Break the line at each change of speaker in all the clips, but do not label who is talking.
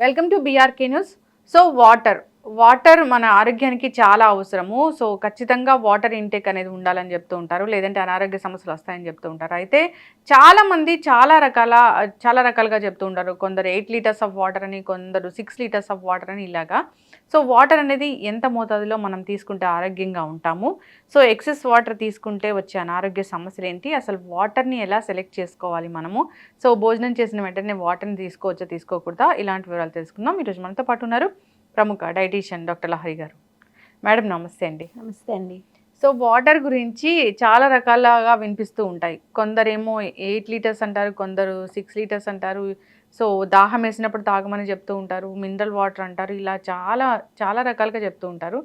Welcome to BRK news. So water మన ఆరోగ్యానికి చాలా అవసరము. సో ఖచ్చితంగా వాటర్ ఇంటేక్ అనేది ఉండాలని చెప్తూ ఉంటారు, లేదంటే అనారోగ్య సమస్యలు వస్తాయని చెప్తూ ఉంటారు. అయితే చాలామంది చాలా రకాలుగా చెప్తూ ఉంటారు. కొందరు 8 లీటర్స్ ఆఫ్ వాటర్ అని, కొందరు 6 లీటర్స్ ఆఫ్ వాటర్ అని ఇలాగా. సో వాటర్ అనేది ఎంత మోతాదులో మనం తీసుకుంటే ఆరోగ్యంగా ఉంటాము, సో ఎక్సెస్ వాటర్ తీసుకుంటే వచ్చే అనారోగ్య సమస్యలు ఏంటి, అసలు వాటర్ని ఎలా సెలెక్ట్ చేసుకోవాలి మనము, సో భోజనం చేసిన వెంటనే వాటర్ని తీసుకోవచ్చా తీసుకోకూడదా, ఇలాంటి వివరాలు తెలుసుకుందాం. ఈరోజు మనతో పాటు ఉన్నారు ప్రముఖ డైటీషియన్ డాక్టర్ లహరి గారు. మేడం నమస్తే అండి.
నమస్తే అండి.
సో వాటర్ గురించి చాలా రకాలుగా వినిపిస్తూ ఉంటాయి. కొందరేమో 8 లీటర్స్ అంటారు, కొందరు 6 లీటర్స్ అంటారు. సో దాహం వేసినప్పుడు తాగమని చెప్తూ ఉంటారు, మినరల్ వాటర్ అంటారు, ఇలా చాలా చాలా రకాలుగా చెప్తూ ఉంటారు.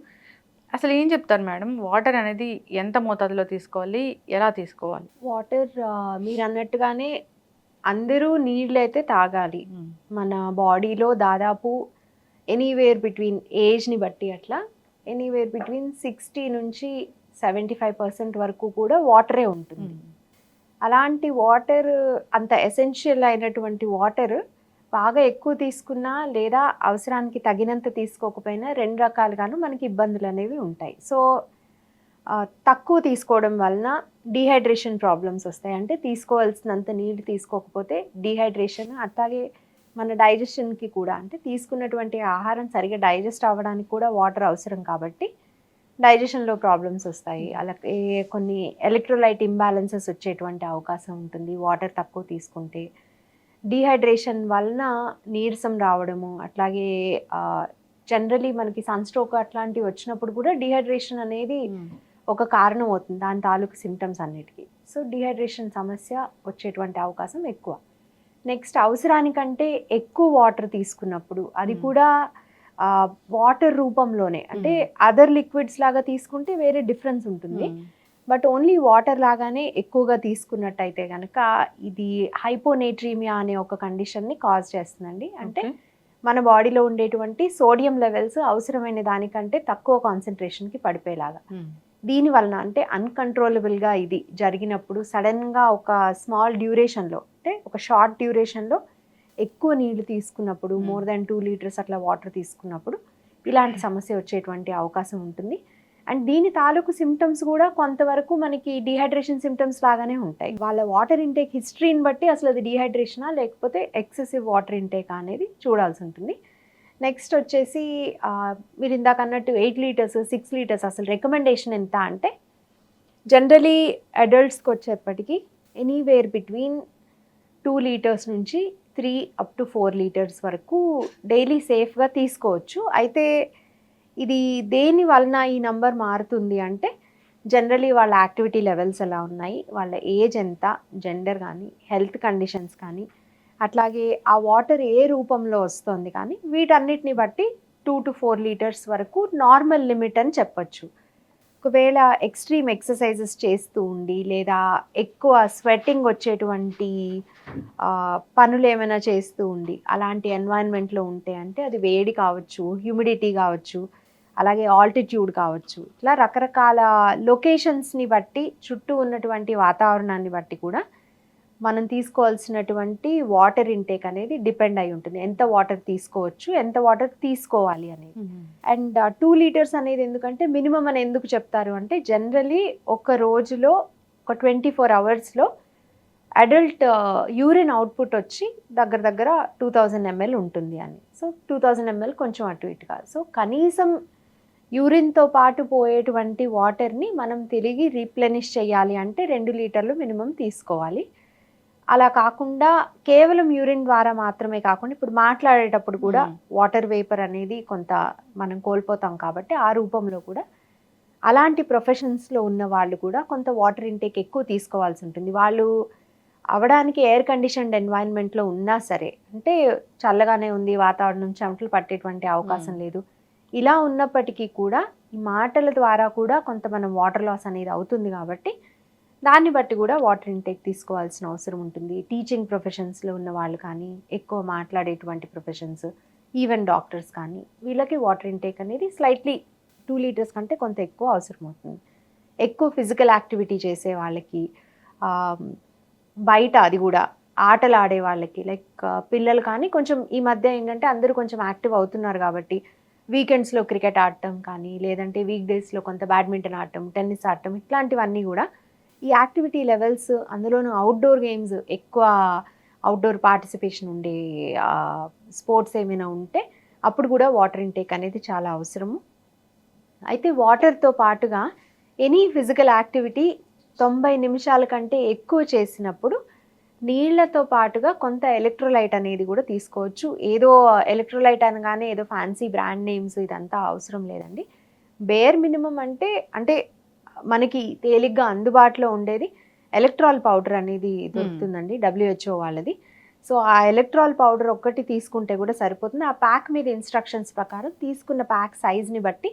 అసలు ఏం చెప్తారు మేడం, వాటర్ అనేది ఎంత మోతాదులో తీసుకోవాలి, ఎలా తీసుకోవాలి?
వాటర్ మీరు అన్నట్టుగానే అందరూ నీళ్ళైతే తాగాలి. మన బాడీలో దాదాపు ఎనీవేర్ బిట్వీన్ ఏజ్ని బట్టి అట్లా ఎనీవేర్ బిట్వీన్ 60 నుంచి 75% వరకు కూడా వాటరే ఉంటుంది. అలాంటి వాటర్, అంత ఎసెన్షియల్ అయినటువంటి వాటర్ బాగా ఎక్కువ తీసుకున్నా లేదా అవసరానికి తగినంత తీసుకోకపోయినా రెండు రకాలుగాను మనకి ఇబ్బందులు అనేవి ఉంటాయి. సో తక్కువ తీసుకోవడం వలన డీహైడ్రేషన్ ప్రాబ్లమ్స్ వస్తాయి. అంటే తీసుకోవాల్సినంత నీళ్ళు తీసుకోకపోతే డీహైడ్రేషన్, అట్లాగే మన డైజెషన్కి కూడా, అంటే తీసుకున్నటువంటి ఆహారం సరిగా డైజెస్ట్ అవ్వడానికి కూడా వాటర్ అవసరం కాబట్టి డైజెషన్లో ప్రాబ్లమ్స్ వస్తాయి. అలాగే కొన్ని ఎలక్ట్రోలైట్ ఇంబ్యాలెన్సెస్ వచ్చేటువంటి అవకాశం ఉంటుంది వాటర్ తక్కువ తీసుకుంటే. డీహైడ్రేషన్ వలన నీరసం రావడము, అట్లాగే జనరలీ మనకి సన్ స్ట్రోక్ అట్లాంటివి వచ్చినప్పుడు కూడా డీహైడ్రేషన్ అనేది ఒక కారణం అవుతుంది దాని తాలూకు సిమ్టమ్స్ అన్నిటికీ. సో డీహైడ్రేషన్ సమస్య వచ్చేటువంటి అవకాశం ఎక్కువ. నెక్స్ట్, అవసరానికంటే ఎక్కువ వాటర్ తీసుకున్నప్పుడు, అది కూడా వాటర్ రూపంలోనే, అంటే అదర్ లిక్విడ్స్ లాగా తీసుకుంటే వేరే డిఫరెన్స్ ఉంటుంది. బట్ ఓన్లీ వాటర్ లాగానే ఎక్కువగా తీసుకున్నట్టయితే కనుక ఇది హైపోనేట్రీమియా అనే ఒక కండిషన్ని కాజ్ చేస్తుందండి. అంటే మన బాడీలో ఉండేటువంటి సోడియం లెవెల్స్ అవసరమైన దానికంటే తక్కువ కాన్సన్ట్రేషన్కి పడిపోయేలాగా. దీని వలన, అంటే అన్కంట్రోలబుల్గా ఇది జరిగినప్పుడు, సడన్గా ఒక స్మాల్ డ్యూరేషన్లో, అంటే ఒక షార్ట్ డ్యూరేషన్లో ఎక్కువ నీళ్లు తీసుకున్నప్పుడు, మోర్ దాన్ 2 లీటర్స్ అట్లా వాటర్ తీసుకున్నప్పుడు ఇలాంటి సమస్య వచ్చేటువంటి అవకాశం ఉంటుంది. అండ్ దీని తాలూకు సిమ్టమ్స్ కూడా కొంతవరకు మనకి డీహైడ్రేషన్ సిమ్టమ్స్ లాగానే ఉంటాయి. వాళ్ళ వాటర్ ఇంటేక్ హిస్టరీని బట్టి అసలు అది డీహైడ్రేషనా లేకపోతే ఎక్సెసివ్ వాటర్ ఇంటేక్ అనేది చూడాల్సి ఉంటుంది. నెక్స్ట్ వచ్చేసి మీరు ఇందాక అన్నట్టు 8 లీటర్స్ 6 లీటర్స్ అసలు రికమెండేషన్ ఎంత అంటే, జనరలీ అడల్ట్స్కి వచ్చేప్పటికి ఎనీవేర్ బిట్వీన్ 2 లీటర్స్ నుంచి 3 up to 4 లీటర్స్ వరకు డైలీ సేఫ్గా తీసుకోవచ్చు. అయితే ఇది దేని వలన ఈ నంబర్ మారుతుంది అంటే, జనరలీ వాళ్ళ యాక్టివిటీ లెవెల్స్ ఎలా ఉన్నాయి, వాళ్ళ ఏజ్ ఎంత, జెండర్ కానీ, హెల్త్ కండిషన్స్ కానీ, అట్లాగే ఆ వాటర్ ఏ రూపంలో వస్తుంది కానీ, వీటన్నిటిని బట్టి 2 to 4 లీటర్స్ వరకు నార్మల్ లిమిట్ అని చెప్పచ్చు. ఒకవేళ ఎక్స్ట్రీమ్ ఎక్సర్సైజెస్ చేస్తూ ఉండి, లేదా ఎక్కువ స్వెట్టింగ్ వచ్చేటువంటి పనులు ఏమైనా చేస్తూ ఉండి, అలాంటి ఎన్వైరన్మెంట్లో ఉంటే, అంటే అది వేడి కావచ్చు, హ్యూమిడిటీ కావచ్చు, అలాగే ఆల్టిట్యూడ్ కావచ్చు, ఇట్లా రకరకాల లొకేషన్స్ని బట్టి, చుట్టూ ఉన్నటువంటి వాతావరణాన్ని బట్టి కూడా మనం తీసుకోవాల్సినటువంటి వాటర్ ఇంటేక్ అనేది డిపెండ్ అయి ఉంటుంది. ఎంత వాటర్ తీసుకోవచ్చు, ఎంత వాటర్ తీసుకోవాలి అనేది. అండ్ 2 లీటర్స్ అనేది ఎందుకంటే మినిమం అని ఎందుకు చెప్తారు అంటే, జనరలీ ఒక రోజులో ఒక 24 అవర్స్లో అడల్ట్ యూరిన్ అవుట్పుట్ వచ్చి దగ్గర 2000 ml ఉంటుంది అని. సో 2000 ml కొంచెం అటు ఇటు కాదు. సో కనీసం యూరిన్తో పాటు పోయేటువంటి వాటర్ని మనం తిరిగి రీప్లెనిష్ చేయాలి అంటే 2 లీటర్లు మినిమం తీసుకోవాలి. అలా కాకుండా కేవలం యూరిన్ ద్వారా మాత్రమే కాకుండా, ఇప్పుడు మాట్లాడేటప్పుడు కూడా వాటర్ వేపర్ అనేది కొంత మనం కోల్పోతాం కాబట్టి ఆ రూపంలో కూడా అలాంటి ప్రొఫెషన్స్లో ఉన్న వాళ్ళు కూడా కొంత వాటర్ ఇంటేక్ ఎక్కువ తీసుకోవాల్సి ఉంటుంది. వాళ్ళు అవడానికి ఎయిర్ కండిషన్డ్ ఎన్వైరన్మెంట్లో ఉన్నా సరే, అంటే చల్లగానే ఉంది వాతావరణం, చెమటలు పట్టేటువంటి అవకాశం లేదు, ఇలా ఉన్నప్పటికీ కూడా ఈ మాటల ద్వారా కూడా కొంత మనం వాటర్ లాస్ అనేది అవుతుంది. కాబట్టి దాన్ని బట్టి కూడా వాటర్ ఇంటేక్ తీసుకోవాల్సిన అవసరం ఉంటుంది. టీచింగ్ ప్రొఫెషన్స్లో ఉన్న వాళ్ళు కానీ, ఎక్కువ మాట్లాడేటువంటి ప్రొఫెషన్స్, ఈవెన్ డాక్టర్స్ కానీ, వీళ్ళకి వాటర్ ఇంటేక్ అనేది స్లైట్లీ 2 లీటర్స్ కంటే కొంత ఎక్కువ అవసరం అవుతుంది. ఎక్కువ ఫిజికల్ యాక్టివిటీ చేసే వాళ్ళకి, బయట అది కూడా ఆటలు ఆడే వాళ్ళకి లైక్ పిల్లలు కానీ కొంచెం ఈ మధ్య ఏంటంటే అందరూ కొంచెం యాక్టివ్ అవుతున్నారు కాబట్టి వీకెండ్స్లో క్రికెట్ ఆడటం కానీ లేదంటే వీక్ డేస్లో కొంత బ్యాడ్మింటన్ ఆడటం టెన్నిస్ ఆడటం ఇట్లాంటివన్నీ కూడా ఈ యాక్టివిటీ లెవెల్స్ అందులోనూ అవుట్డోర్ గేమ్స్ ఎక్కువ అవుట్డోర్ పార్టిసిపేషన్ ఉండే స్పోర్ట్స్ ఏమైనా ఉంటే అప్పుడు కూడా వాటర్ ఇంటేక్ అనేది చాలా అవసరము. అయితే వాటర్తో పాటుగా ఎనీ ఫిజికల్ యాక్టివిటీ 90 నిమిషాల కంటే ఎక్కువ చేసినప్పుడు నీళ్లతో పాటుగా కొంత ఎలక్ట్రోలైట్ అనేది కూడా తీసుకోవచ్చు. ఏదో ఎలక్ట్రోలైట్ అనగానే ఏదో ఫ్యాన్సీ బ్రాండ్ నేమ్స్ ఇదంతా అవసరం లేదండి. బేర్ మినిమం అంటే మనకి తేలిగ్గా అందుబాటులో ఉండేది ఎలక్ట్రాల్ పౌడర్ అనేది దొరుకుతుందండి, WHO వాళ్ళది. సో ఆ ఎలక్ట్రాల్ పౌడర్ ఒక్కటి తీసుకుంటే కూడా సరిపోతుంది. ఆ ప్యాక్ మీద ఇన్స్ట్రక్షన్స్ ప్రకారం తీసుకున్న ప్యాక్ సైజ్ని బట్టి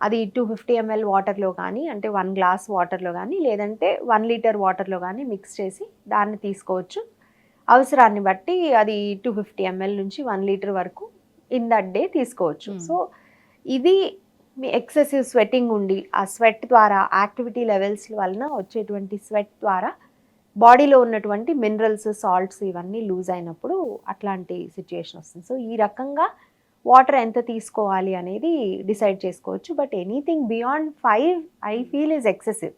అది 250 ml వాటర్లో కానీ అంటే 1 గ్లాస్ వాటర్లో కానీ లేదంటే 1 లీటర్ వాటర్లో కానీ మిక్స్ చేసి దాన్ని తీసుకోవచ్చు. అవసరాన్ని బట్టి అది 250 ml నుంచి 1 లీటర్ వరకు ఇన్ దట్ డే తీసుకోవచ్చు. సో ఇది మీ ఎక్సెసివ్ స్వెట్టింగ్ ఉండి ఆ స్వెట్ ద్వారా యాక్టివిటీ లెవెల్స్ వలన వచ్చేటువంటి స్వెట్ ద్వారా బాడీలో ఉన్నటువంటి మినరల్స్ సాల్ట్స్ ఇవన్నీ లూజ్ అయినప్పుడు అట్లాంటి సిచ్యుయేషన్ వస్తుంది. సో ఈ రకంగా వాటర్ ఎంత తీసుకోవాలి అనేది డిసైడ్ చేసుకోవచ్చు. But anything beyond 5 I feel is excessive.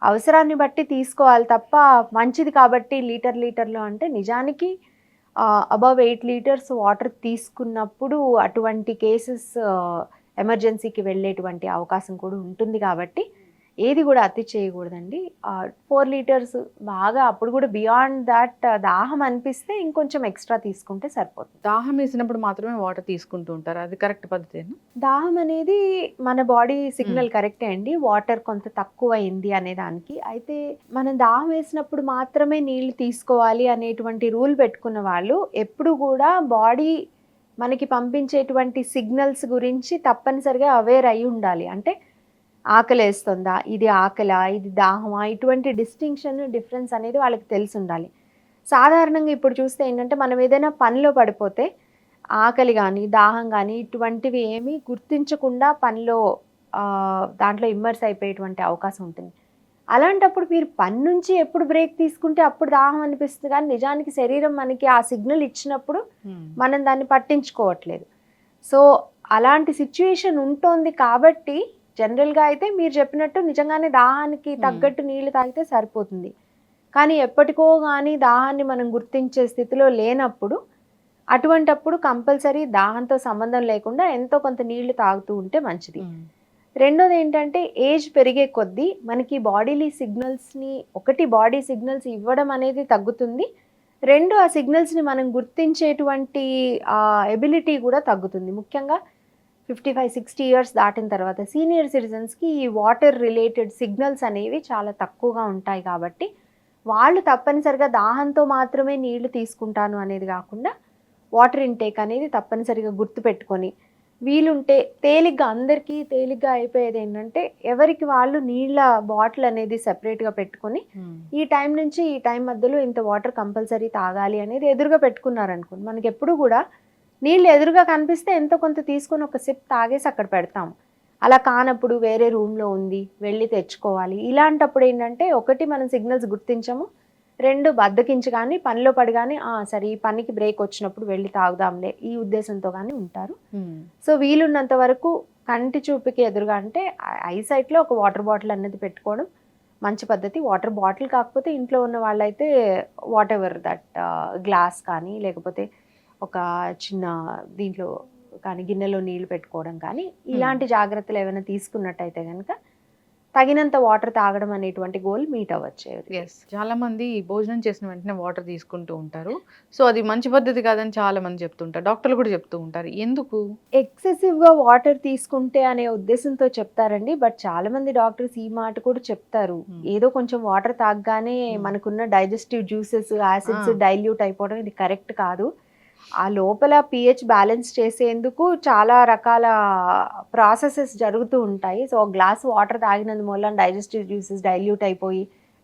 అవసరాన్ని బట్టి తీసుకోవాలి తప్ప మంచిది కాబట్టి లీటర్లో అంటే నిజానికి అబవ్ 8 లీటర్స్ వాటర్ తీసుకున్నప్పుడు అటువంటి కేసెస్ ఎమర్జెన్సీకి వెళ్ళేటువంటి అవకాశం కూడా ఉంటుంది కాబట్టి ఏది కూడా అతి చేయకూడదండి. 4 లీటర్స్ బాగా అప్పుడు కూడా బియాండ్ దాట్ దాహం అనిపిస్తే ఇంకొంచెం ఎక్స్ట్రా తీసుకుంటే సరిపోతుంది.
దాహం వేసినప్పుడు మాత్రమే వాటర్ తీసుకుంటూ ఉంటారు, అది కరెక్ట్ పద్ధతేనా?
దాహం అనేది మన బాడీ సిగ్నల్ కరెక్టే అండి, వాటర్ కొంత తక్కువ అయింది అనే దానికి. అయితే మనం దాహం వేసినప్పుడు మాత్రమే నీళ్లు తీసుకోవాలి అనేటువంటి రూల్ పెట్టుకున్న వాళ్ళు ఎప్పుడు కూడా బాడీ మనకి పంపించేటువంటి సిగ్నల్స్ గురించి తప్పనిసరిగా అవేర్ అయి ఉండాలి. అంటే ఆకలేస్తుందా, ఇది ఆకలా, ఇది దాహమా, ఇటువంటి డిఫరెన్స్ అనేది వాళ్ళకి తెలిసి ఉండాలి. సాధారణంగా ఇప్పుడు చూస్తే ఏంటంటే మనం ఏదైనా పనిలో పడిపోతే ఆకలి కానీ దాహం కానీ ఇటువంటివి ఏమీ గుర్తించకుండా పనిలో దాంట్లో ఇమ్మర్స్ అయిపోయేటువంటి అవకాశం ఉంటుంది. అలాంటప్పుడు మీరు పని నుంచి ఎప్పుడు బ్రేక్ తీసుకుంటే అప్పుడు దాహం అనిపిస్తుంది, కానీ నిజానికి శరీరం మనకి ఆ సిగ్నల్ ఇచ్చినప్పుడు మనం దాన్ని పట్టించుకోవట్లేదు. సో అలాంటి సిచ్యుయేషన్ ఉంటుంది కాబట్టి జనరల్గా అయితే మీరు చెప్పినట్టు నిజంగానే దాహానికి తగ్గట్టు నీళ్లు తాగితే సరిపోతుంది. కానీ ఎప్పటికో కానీ దాహాన్ని మనం గుర్తించే స్థితిలో లేనప్పుడు అటువంటప్పుడు కంపల్సరీ దాహంతో సంబంధం లేకుండా ఎంతో కొంత నీళ్లు తాగుతూ ఉంటే మంచిది. రెండోది ఏంటంటే ఏజ్ పెరిగే కొద్దీ మనకి బాడీలీ సిగ్నల్స్ని ఒకటి బాడీ సిగ్నల్స్ ఇవ్వడం అనేది తగ్గుతుంది, రెండు ఆ సిగ్నల్స్ని మనం గుర్తించేటువంటి ఎబిలిటీ కూడా తగ్గుతుంది. ముఖ్యంగా 55-60 ఇయర్స్ దాటిన తర్వాత సీనియర్ సిటిజన్స్కి ఈ వాటర్ రిలేటెడ్ సిగ్నల్స్ అనేవి చాలా తక్కువగా ఉంటాయి కాబట్టి వాళ్ళు తప్పనిసరిగా దాహంతో మాత్రమే నీళ్లు తీసుకుంటాను అనేది కాకుండా వాటర్ ఇంటేక్ అనేది తప్పనిసరిగా గుర్తుపెట్టుకొని వీలుంటే తేలిగ్గా అందరికీ తేలిగ్గా అయిపోయేది ఏంటంటే ఎవరికి వాళ్ళు నీళ్ళ బాటిల్ అనేది సెపరేట్గా పెట్టుకొని ఈ టైం నుంచి ఈ టైం మధ్యలో ఇంత వాటర్ కంపల్సరీ తాగాలి అనేది ఎదురుగా పెట్టుకున్నారనుకోండి, మనకి ఎప్పుడు కూడా నీళ్ళు ఎదురుగా కనిపిస్తే ఎంతో కొంత తీసుకొని ఒక సిప్ తాగేసి అక్కడ పెడతాము. అలా కానప్పుడు వేరే రూమ్లో ఉంది వెళ్ళి తెచ్చుకోవాలి. ఇలాంటప్పుడు ఏంటంటే ఒకటి మనం సిగ్నల్స్ గుర్తించము, రెండు బద్దకించి కానీ పనిలో పడి కానీ సరే ఈ పనికి బ్రేక్ వచ్చినప్పుడు వెళ్ళి తాగుదాంలే ఈ ఉద్దేశంతో కానీ ఉంటారు. సో వీలున్నంత వరకు కంటి చూపుకి ఎదురుగా అంటే ఐసైట్లో ఒక వాటర్ బాటిల్ అనేది పెట్టుకోవడం మంచి పద్ధతి. వాటర్ బాటిల్ కాకపోతే ఇంట్లో ఉన్న వాళ్ళైతే వాట్ ఎవర్ దట్ గ్లాస్ కానీ లేకపోతే ఒక చిన్న దీంట్లో కానీ గిన్నెలో నీళ్లు పెట్టుకోవడం కానీ ఇలాంటి జాగ్రత్తలు ఏమైనా తీసుకున్నట్టయితే కనుక తగినంత వాటర్ తాగడం అనేటువంటి గోల్ మీట్ అవ్వచ్చు.
చాలా మంది భోజనం చేసిన వెంటనే వాటర్ తీసుకుంటూ ఉంటారు, సో అది మంచి పద్ధతి కాదని చాలా మంది చెప్తుంటారు, డాక్టర్లు కూడా చెప్తూ ఉంటారు. ఎందుకు
ఎక్సెసివ్గా వాటర్ తీసుకుంటే అనే ఉద్దేశంతో చెప్తారండి, బట్ చాలా మంది డాక్టర్స్ ఈ మాట కూడా చెప్తారు, ఏదో కొంచెం వాటర్ తాగగానే మనకున్న డైజెస్టివ్ జ్యూసెస్ యాసిడ్స్ డైల్యూట్ అయిపోవడం ఇది కరెక్ట్ కాదు. ఆ లోపల pH బ్యాలెన్స్ చేసేందుకు చాలా రకాల ప్రాసెసెస్ జరుగుతూ ఉంటాయి. సో గ్లాస్ వాటర్ తాగినందు మూలన డైజెస్టివ్ జ్యూసెస్ డైల్యూట్ అయిపోయి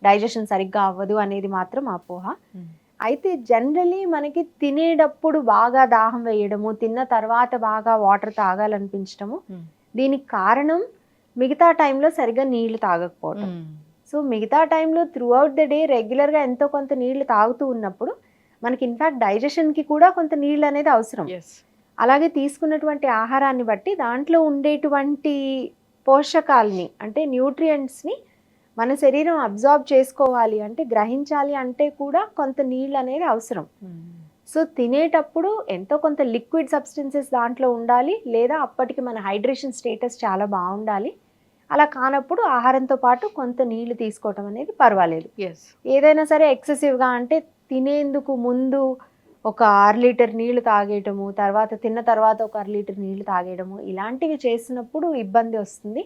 డైజెషన్ సరిగ్గా అవ్వదు అనేది మాత్రం అపోహ. అయితే జనరలీ మనకి తినేటప్పుడు బాగా దాహం వేయడము, తిన్న తర్వాత బాగా వాటర్ తాగాలనిపించడము, దీనికి కారణం మిగతా టైంలో సరిగ్గా నీళ్లు తాగకపోవడం. సో మిగతా టైంలో త్రూ అవుట్ ద డే రెగ్యులర్గా ఎంతో కొంత నీళ్లు తాగుతూ ఉన్నప్పుడు మనకి ఇన్ఫ్యాక్ట్ డైజెషన్కి కూడా కొంత నీళ్ళు అనేది అవసరం.
ఎస్.
అలాగే తీసుకున్నటువంటి ఆహారాన్ని బట్టి దాంట్లో ఉండేటువంటి పోషకాలని అంటే న్యూట్రియంట్స్ని మన శరీరం అబ్జార్బ్ చేసుకోవాలి అంటే, గ్రహించాలి అంటే కూడా కొంత నీళ్ళు అనేది అవసరం. సో తినేటప్పుడు ఎంతో కొంత లిక్విడ్ సబ్స్టెన్సెస్ దాంట్లో ఉండాలి, లేదా అప్పటికి మన హైడ్రేషన్ స్టేటస్ చాలా బాగుండాలి. అలా కానప్పుడు ఆహారంతో పాటు కొంత నీళ్లు తీసుకోవటం అనేది పర్వాలేదు.
ఎస్.
ఏదైనా సరే ఎక్సెసివ్గా అంటే తినేందుకు ముందు ఒక 1/2 లీటర్ నీళ్లు తాగేయటము, తర్వాత తిన్న తర్వాత ఒక 1/2 లీటర్ నీళ్లు తాగేయడము, ఇలాంటివి చేసినప్పుడు ఇబ్బంది వస్తుంది.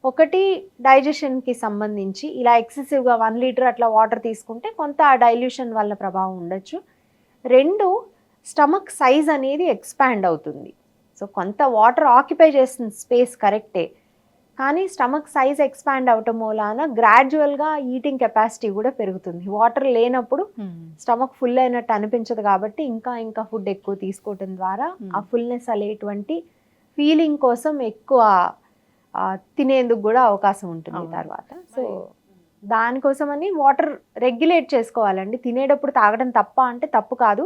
ఒకటి డైజెషన్కి సంబంధించి ఇలా ఎక్సెసివ్గా 1 లీటర్ అట్లా వాటర్ తీసుకుంటే కొంత ఆ డైల్యూషన్ వల్ల ప్రభావం ఉండొచ్చు. 2 స్టమక్ సైజ్ అనేది ఎక్స్పాండ్ అవుతుంది. సో కొంత వాటర్ ఆక్యుపై చేస్తుంది స్పేస్ కరెక్టే, కానీ స్టమక్ సైజ్ ఎక్స్పాండ్ అవటం మూలాన గ్రాడ్యువల్గా ఈటింగ్ కెపాసిటీ కూడా పెరుగుతుంది. వాటర్ లేనప్పుడు స్టమక్ ఫుల్ అయినట్టు అనిపించదు కాబట్టి ఇంకా ఇంకా ఫుడ్ ఎక్కువ తీసుకోవటం ద్వారా ఆ ఫుల్నెస్ అనేటువంటి ఫీలింగ్ కోసం ఎక్కువ తినేందుకు కూడా అవకాశం ఉంటుంది తర్వాత. సో దానికోసమని వాటర్ రెగ్యులేట్ చేసుకోవాలండి. తినేటప్పుడు తాగడం తప్ప అంటే తప్పు కాదు,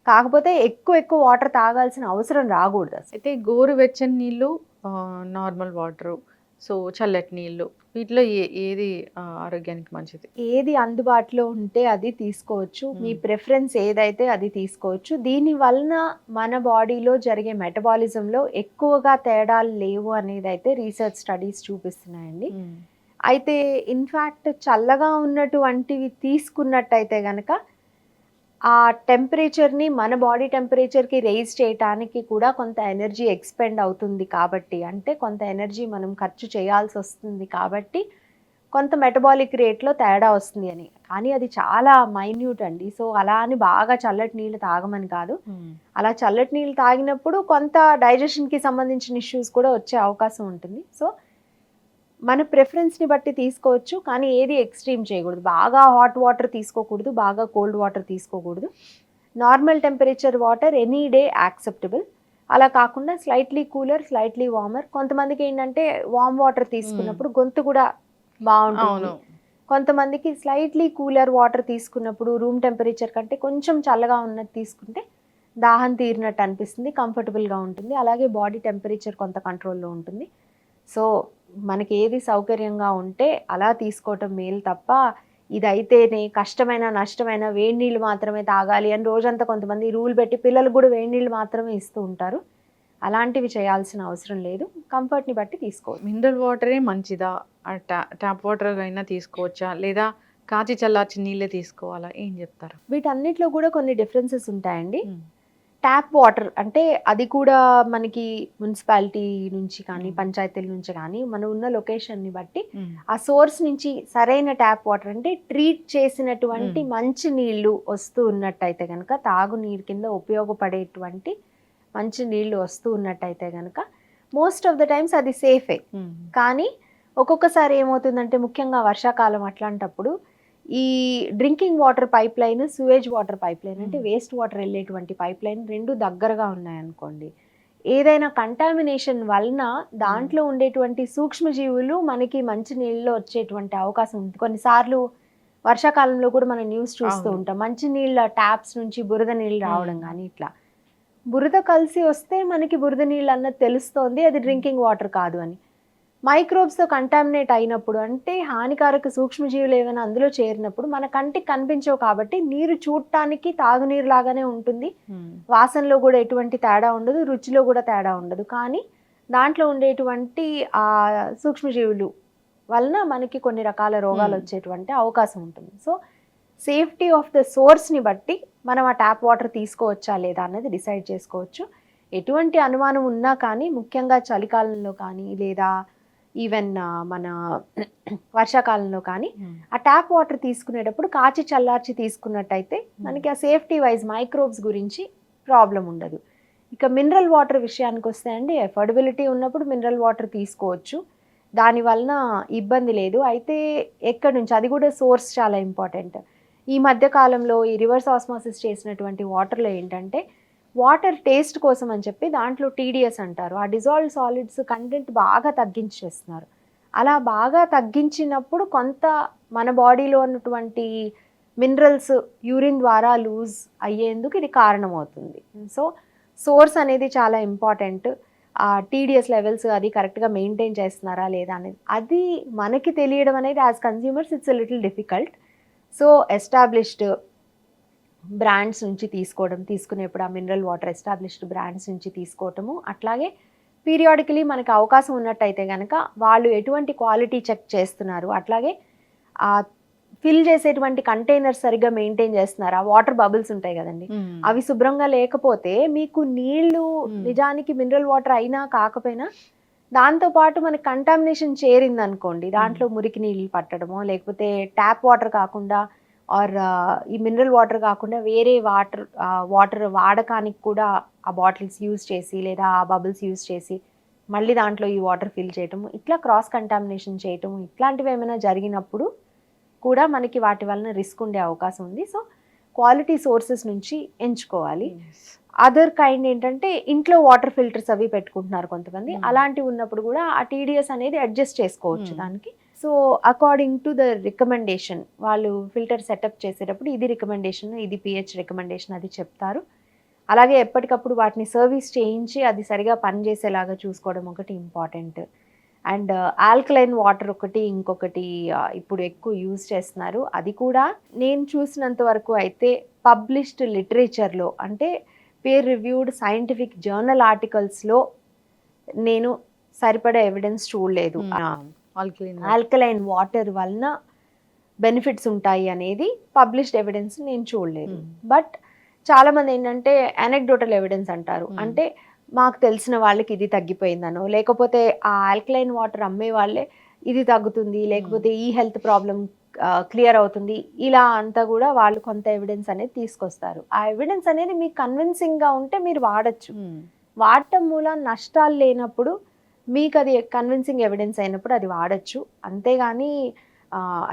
కాకపోతే ఎక్కువ వాటర్ తాగాల్సిన అవసరం రాకూడదు.
అయితే గోరువెచ్చని నీళ్ళు, నార్మల్ వాటరు, సో చల్లటి నీళ్ళు, వీటిలో ఏది ఆరోగ్యానికి మంచిది?
ఏది అందుబాటులో ఉంటే అది తీసుకోవచ్చు. మీ ప్రిఫరెన్స్ ఏదైతే అది తీసుకోవచ్చు. దీని వలన మన బాడీలో జరిగే మెటబాలిజంలో ఎక్కువగా తేడాలు లేవు అనేది అయితే రీసెర్చ్ స్టడీస్ చూపిస్తున్నాయండి. అయితే ఇన్ఫ్యాక్ట్ చల్లగా ఉన్నటువంటివి తీసుకున్నట్టయితే కనుక ఆ టెంపరేచర్ని మన బాడీ టెంపరేచర్కి రైజ్ చేయడానికి కూడా కొంత ఎనర్జీ ఎక్స్పెండ్ అవుతుంది కాబట్టి, అంటే కొంత ఎనర్జీ మనం ఖర్చు చేయాల్సి వస్తుంది కాబట్టి కొంత మెటబాలిక్ రేట్లో తేడా వస్తుంది అని. కానీ అది చాలా మైన్యూట్ అండి. సో అలా అని బాగా చల్లటి నీళ్ళు తాగమని కాదు. అలా చల్లటి నీళ్ళు తాగినప్పుడు కొంత డైజెషన్కి సంబంధించిన ఇష్యూస్ కూడా వచ్చే అవకాశం ఉంటుంది. సో మన ప్రిఫరెన్స్ని బట్టి తీసుకోవచ్చు, కానీ ఏది ఎక్స్ట్రీమ్ చేయకూడదు. బాగా హాట్ వాటర్ తీసుకోకూడదు, బాగా కోల్డ్ వాటర్ తీసుకోకూడదు. Normal temperature water any day acceptable. అలా కాకుండా స్లైట్లీ కూలర్, స్లైట్లీ వార్మర్. కొంతమందికి ఏంటంటే వార్మ్ వాటర్ తీసుకున్నప్పుడు గొంతు కూడా బాగుంటుంది. కొంతమందికి స్లైట్లీ కూలర్ వాటర్ తీసుకున్నప్పుడు రూమ్ టెంపరేచర్ కంటే కొంచెం చల్లగా ఉన్నది తీసుకుంటే దాహం తీరినట్టు అనిపిస్తుంది, కంఫర్టబుల్గా ఉంటుంది. అలాగే బాడీ టెంపరేచర్ కొంత కంట్రోల్లో ఉంటుంది. సో మనకి ఏది సౌకర్యంగా ఉంటే అలా తీసుకోవటం మేలు తప్ప, ఇదైతేనే కష్టమైన నష్టమైన వేడి నీళ్ళు మాత్రమే తాగాలి అని రోజంతా కొంతమంది రూల్ పెట్టి పిల్లలకు కూడా వేడి నీళ్ళు మాత్రమే ఇస్తూ ఉంటారు. అలాంటివి చేయాల్సిన అవసరం లేదు. కంఫర్ట్ని బట్టి తీసుకోవచ్చు.
మినరల్ వాటరే మంచిదా, ట్యాప్ వాటర్ అయినా తీసుకోవచ్చా, లేదా కాచి చల్లార్చి నీళ్ళే తీసుకోవాలా, ఏం చెప్తారు?
వీటన్నిటిలో కూడా కొన్ని డిఫరెన్సెస్ ఉంటాయండి. ట్యాప్ వాటర్ అంటే అది కూడా మనకి మున్సిపాలిటీ నుంచి కానీ పంచాయతీల నుంచి కానీ మనం ఉన్న లొకేషన్ని బట్టి ఆ సోర్స్ నుంచి సరైన ట్యాప్ వాటర్ అంటే ట్రీట్ చేసినటువంటి మంచి నీళ్లు వస్తూ ఉన్నట్టయితే కనుక, తాగునీరు కింద ఉపయోగపడేటువంటి మంచి నీళ్లు వస్తూ ఉన్నట్టయితే కనుక మోస్ట్ ఆఫ్ ద టైమ్స్ అది సేఫే. కానీ ఒక్కొక్కసారి ఏమవుతుందంటే ముఖ్యంగా వర్షాకాలం అట్లాంటప్పుడు ఈ drinking water pipe line, sewage water pipe line అంటే వేస్ట్ వాటర్ వెళ్ళేటువంటి పైప్ లైన్ రెండు దగ్గరగా ఉన్నాయనుకోండి, ఏదైనా కంటామినేషన్ వలన దాంట్లో ఉండేటువంటి సూక్ష్మజీవులు మనకి మంచి నీళ్ళలో వచ్చేటువంటి అవకాశం ఉంది. కొన్నిసార్లు వర్షాకాలంలో కూడా మనం న్యూస్ చూస్తూ ఉంటాం, మంచి నీళ్ళ ట్యాప్స్ నుంచి బురద నీళ్ళు రావడం కానీ ఇట్లా. బురద కలిసి వస్తే మనకి బురద నీళ్ళు అన్నది తెలుస్తోంది, అది డ్రింకింగ్ వాటర్ కాదు అని. మైక్రోబ్స్తో కంటామినేట్ అయినప్పుడు అంటే హానికారక సూక్ష్మజీవులు ఏమైనా అందులో చేరినప్పుడు మన కంటికి కనిపించవు కాబట్టి నీరు చూడటానికి తాగునీరు లాగానే ఉంటుంది. వాసనలో కూడా ఎటువంటి తేడా ఉండదు, రుచిలో కూడా తేడా ఉండదు. కానీ దాంట్లో ఉండేటువంటి ఆ సూక్ష్మజీవులు వలన మనకి కొన్ని రకాల రోగాలు వచ్చేటువంటి అవకాశం ఉంటుంది. సో సేఫ్టీ ఆఫ్ ద సోర్స్ని బట్టి మనం ఆ ట్యాప్ వాటర్ తీసుకోవచ్చా లేదా అన్నది డిసైడ్ చేసుకోవచ్చు. ఎటువంటి అనుమానం ఉన్నా కానీ ముఖ్యంగా చలికాలంలో కానీ లేదా ఈవెన్ మన వర్షాకాలంలో కానీ ఆ ట్యాప్ వాటర్ తీసుకునేటప్పుడు కాచి చల్లార్చి తీసుకున్నట్టయితే మనకి ఆ సేఫ్టీ వైజ్ మైక్రోబ్స్ గురించి ప్రాబ్లం ఉండదు. ఇక మినరల్ వాటర్ విషయానికి వస్తే అండి, ఎఫోర్డబిలిటీ ఉన్నప్పుడు మినరల్ వాటర్ తీసుకోవచ్చు, దానివలన ఇబ్బంది లేదు. అయితే ఎక్కడి నుంచి, అది కూడా సోర్స్ చాలా ఇంపార్టెంట్. ఈ మధ్యకాలంలో ఈ రివర్స్ ఆస్మాసిస్ చేసినటువంటి వాటర్లో ఏంటంటే వాటర్ టేస్ట్ కోసం అని చెప్పి దాంట్లో టీడీఎస్ అంటారు, ఆ డిజాల్వ్డ్ సాలిడ్స్ కంటెంట్ బాగా తగ్గించేస్తున్నారు. అలా బాగా తగ్గించినప్పుడు కొంత మన బాడీలో ఉన్నటువంటి మినరల్స్ యూరిన్ ద్వారా లూజ్ అయ్యేందుకు ఇది కారణమవుతుంది. సో సోర్స్ అనేది చాలా ఇంపార్టెంట్. ఆ టీడీఎస్ లెవెల్స్ అది కరెక్ట్గా మెయింటైన్ చేస్తున్నారా లేదా అనేది అది మనకి తెలియడం అనేది as consumers it's little difficult. So established brands నుంచి తీసుకునేప్పుడు ఆ మినరల్ వాటర్ ఎస్టాబ్లిష్డ్ బ్రాండ్స్ నుంచి తీసుకోవటము, అట్లాగే పీరియాడికలీ మనకి అవకాశం ఉన్నట్టయితే కనుక వాళ్ళు ఎటువంటి క్వాలిటీ చెక్ చేస్తున్నారు, అట్లాగే ఆ ఫిల్ చేసేటువంటి కంటైనర్స్ సరిగ్గా మెయింటైన్ చేస్తున్నారా, వాటర్ బబుల్స్ ఉంటాయి కదండి, అవి శుభ్రంగా లేకపోతే మీకు నీళ్లు నిజానికి మినరల్ వాటర్ అయినా కాకపోయినా దాంతోపాటు మనకి కంటామినేషన్ చేరింది అనుకోండి, దాంట్లో మురికి నీళ్ళు పట్టడమో లేకపోతే ట్యాప్ వాటర్ కాకుండా ఆర్ ఈ మినరల్ వాటర్ కాకుండా వేరే వాటర్ వాడకానికి కూడా ఆ బాటిల్స్ యూజ్ చేసి లేదా ఆ బబుల్స్ యూజ్ చేసి మళ్ళీ దాంట్లో ఈ వాటర్ ఫిల్ చేయటము, ఇట్లా క్రాస్ కంటామినేషన్ చేయటము ఇట్లాంటివి ఏమైనా జరిగినప్పుడు కూడా మనకి వాటి వలన రిస్క్ ఉండే అవకాశం ఉంది. సో క్వాలిటీ సోర్సెస్ నుంచి ఎంచుకోవాలి. అదర్ కైండ్ ఏంటంటే ఇంట్లో వాటర్ ఫిల్టర్స్ అవి పెట్టుకుంటున్నారు కొంతమంది, అలాంటివి ఉన్నప్పుడు కూడా ఆ టీడీఎస్ అనేది అడ్జస్ట్ చేసుకోవచ్చు దానికి. So according to the recommendation వాళ్ళు ఫిల్టర్ సెటప్ చేసేటప్పుడు ఇది రికమెండేషన్, ఇది పిహెచ్ రికమెండేషన్ అది చెప్తారు. అలాగే ఎప్పటికప్పుడు వాటిని సర్వీస్ చేయించి అది సరిగా పనిచేసేలాగా చూసుకోవడం ఒకటి ఇంపార్టెంట్. అండ్ ఆల్కలైన్ వాటర్ ఒకటి ఇంకొకటి ఇప్పుడు ఎక్కువ యూజ్ చేస్తున్నారు. అది కూడా నేను చూసినంత వరకు అయితే పబ్లిష్డ్ లిటరేచర్లో అంటే పేర్ రివ్యూడ్ సైంటిఫిక్ జర్నల్ ఆర్టికల్స్లో నేను సరిపడే ఎవిడెన్స్ చూడలేదు ఆల్కలైన్ వాటర్ వలన బెనిఫిట్స్ ఉంటాయి అనేది పబ్లిష్డ్ ఎవిడెన్స్ నేను చూడలేదు. బట్ చాలామంది ఏంటంటే అనెక్డోటల్ ఎవిడెన్స్ అంటారు, అంటే మాకు తెలిసిన వాళ్ళకి ఇది తగ్గిపోయిందనో లేకపోతే ఆ ఆల్కలైన్ వాటర్ అమ్మే వాళ్ళే ఇది తగ్గుతుంది లేకపోతే ఈ హెల్త్ ప్రాబ్లం క్లియర్ అవుతుంది, ఇలా అంతా కూడా వాళ్ళు కొంత ఎవిడెన్స్ అనేది తీసుకొస్తారు. ఆ ఎవిడెన్స్ అనేది మీకు కన్విన్సింగ్గా ఉంటే మీరు వాడచ్చు. వాడటం మూల నష్టాలు లేనప్పుడు మీకు అది కన్విన్సింగ్ ఎవిడెన్స్ అయినప్పుడు అది వాడచ్చు. అంతేగాని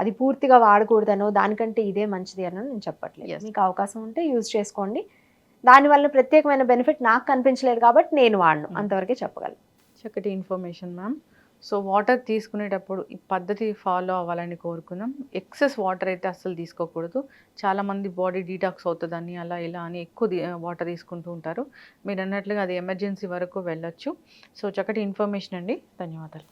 అది పూర్తిగా వాడకూడదనో దానికంటే ఇదే మంచిది అనో నేను చెప్పట్లేదు. మీకు అవకాశం ఉంటే యూజ్ చేసుకోండి. దానివల్ల ప్రత్యేకమైన బెనిఫిట్ నాకు కనిపించలేదు కాబట్టి నేను వాడను, అంతవరకే చెప్పగలను.
చక్కటి ఇన్ఫర్మేషన్ మ్యామ్. సో వాటర్ తీసుకునేటప్పుడు ఈ పద్ధతి ఫాలో అవ్వాలని కోరుకుందాం. ఎక్సెస్ వాటర్ అయితే అస్సలు తీసుకోకూడదు. చాలామంది బాడీ డీటాక్స్ అవుతుందని అలా ఇలా అని ఎక్కువ వాటర్ తీసుకుంటూ ఉంటారు. మీరు అన్నట్లుగా అది ఎమర్జెన్సీ వరకు వెళ్ళొచ్చు. సో చక్కటి ఇన్ఫర్మేషన్ అండి, ధన్యవాదాలు.